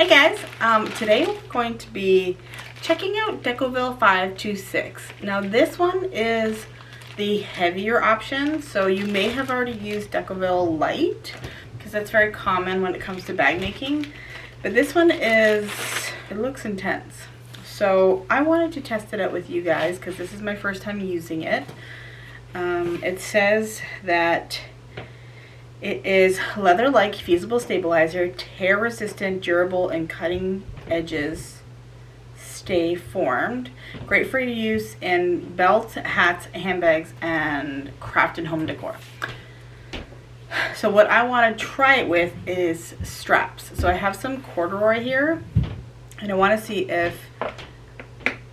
Hi guys, today we're going to be checking out Decovil 526. Now this one is the heavier option, so you may have already used Decovil Light because that's very common when it comes to bag making. But this one it looks intense. So I wanted to test it out with you guys because this is my first time using it. It says that it is leather-like, fusible stabilizer, tear-resistant, durable, and cutting edges stay formed. Great for use in belts, hats, handbags, and craft and home decor. So what I want to try it with is straps. So I have some corduroy here, and I want to see if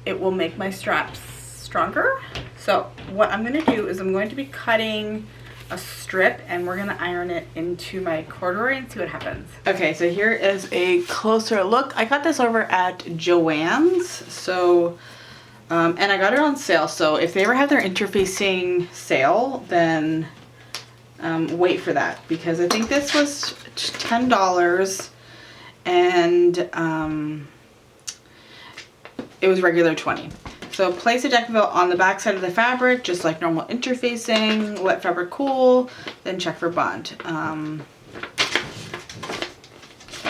it will make my straps stronger. So what I'm going to do is I'm going to be cutting a strip and we're gonna iron it into my corduroy and see what happens. Okay, so here is a closer look. I got this over at Joann's, so and I got it on sale. So if they ever have their interfacing sale, then wait for that, because I think this was $10 and it was regular $20. So place a Decovil on the back side of the fabric, just like normal interfacing. Let fabric cool, then check for bond.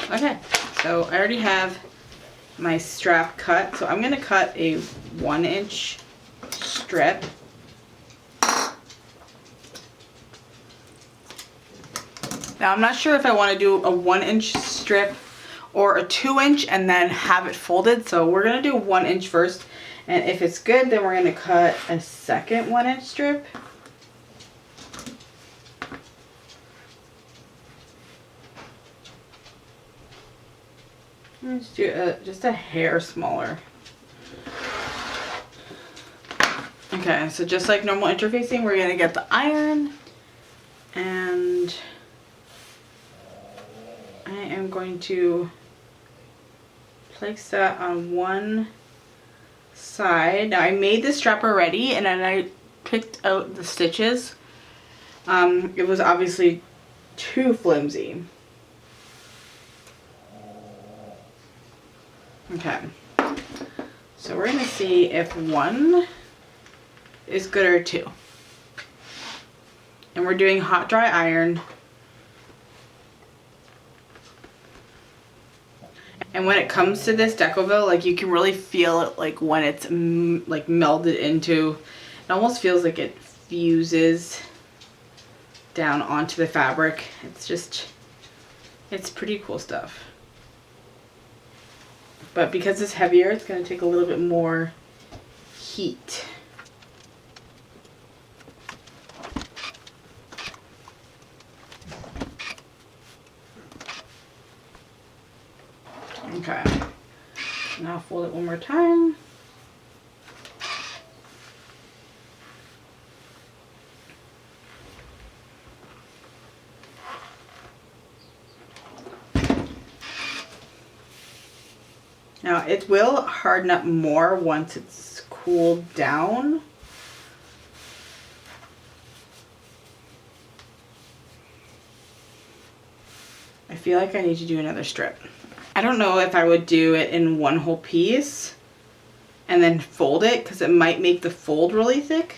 Okay, so I already have my strap cut. So I'm gonna cut a 1-inch strip. Now I'm not sure if I want to do a 1-inch strip or a 2-inch and then have it folded. So we're gonna do 1-inch first. And if it's good, then we're going to cut a second 1-inch strip. Let's do just a hair smaller. Okay, so just like normal interfacing, we're going to get the iron. And I am going to place that on one side. Now I made this strap already and then I picked out the stitches. It was obviously too flimsy. Okay, so we're gonna see if 1 is good or 2. And we're doing hot dry iron. And when it comes to this Decovil, like you can really feel it, like when it's like melded into, it almost feels like it fuses down onto the fabric. It's pretty cool stuff. But because it's heavier, it's going to take a little bit more heat. Okay, now fold it one more time. Now it will harden up more once it's cooled down. I feel like I need to do another strip. I don't know if I would do it in one whole piece and then fold it, because it might make the fold really thick.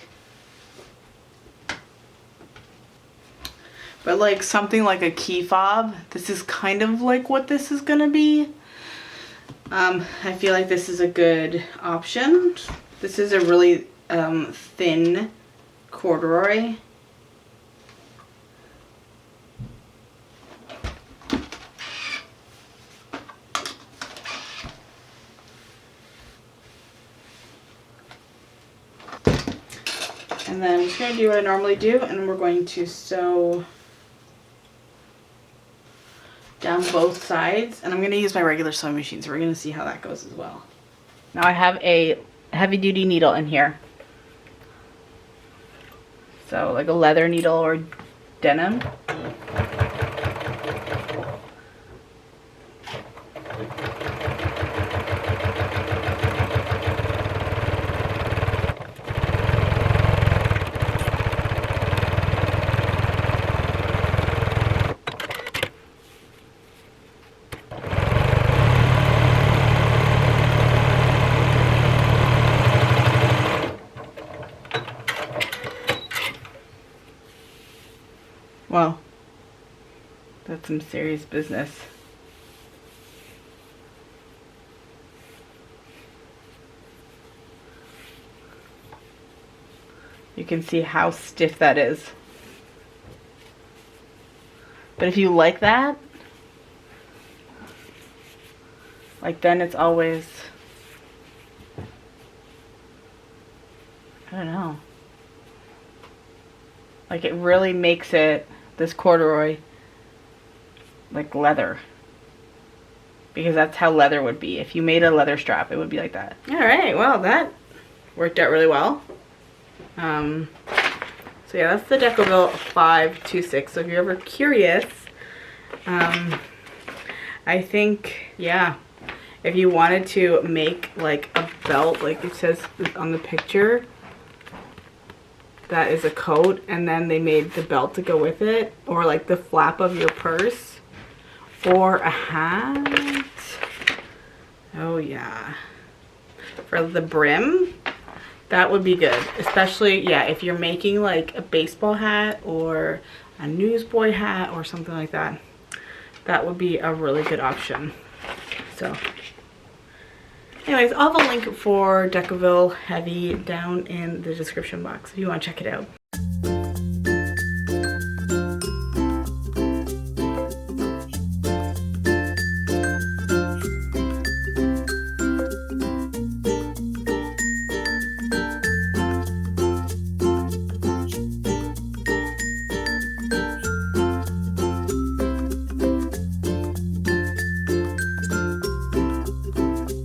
But like something like a key fob, this is kind of like what this is gonna be. I feel like this is a good option. This is a really thin corduroy. And then I'm just going to do what I normally do, and we're going to sew down both sides. And I'm going to use my regular sewing machine, so we're going to see how that goes as well. Now I have a heavy duty needle in here. So like a leather needle or denim. That's some serious business. You can see how stiff that is. But if you like that, like then it's always, I don't know. Like it really makes it, this corduroy, like leather. Because that's how leather would be. If you made a leather strap, it would be like that. Alright, well that worked out really well. So yeah, that's the Decovil 526. So if you're ever curious, I think, yeah, if you wanted to make like a belt, like it says on the picture, that is a coat, and then they made the belt to go with it, or like the flap of your purse, or a hat. Oh yeah, for the brim. That would be good, especially, yeah, if you're making like a baseball hat or a newsboy hat or something like that. That would be a really good option. So, anyways, I'll have a link for Decovil Heavy down in the description box if you want to check it out.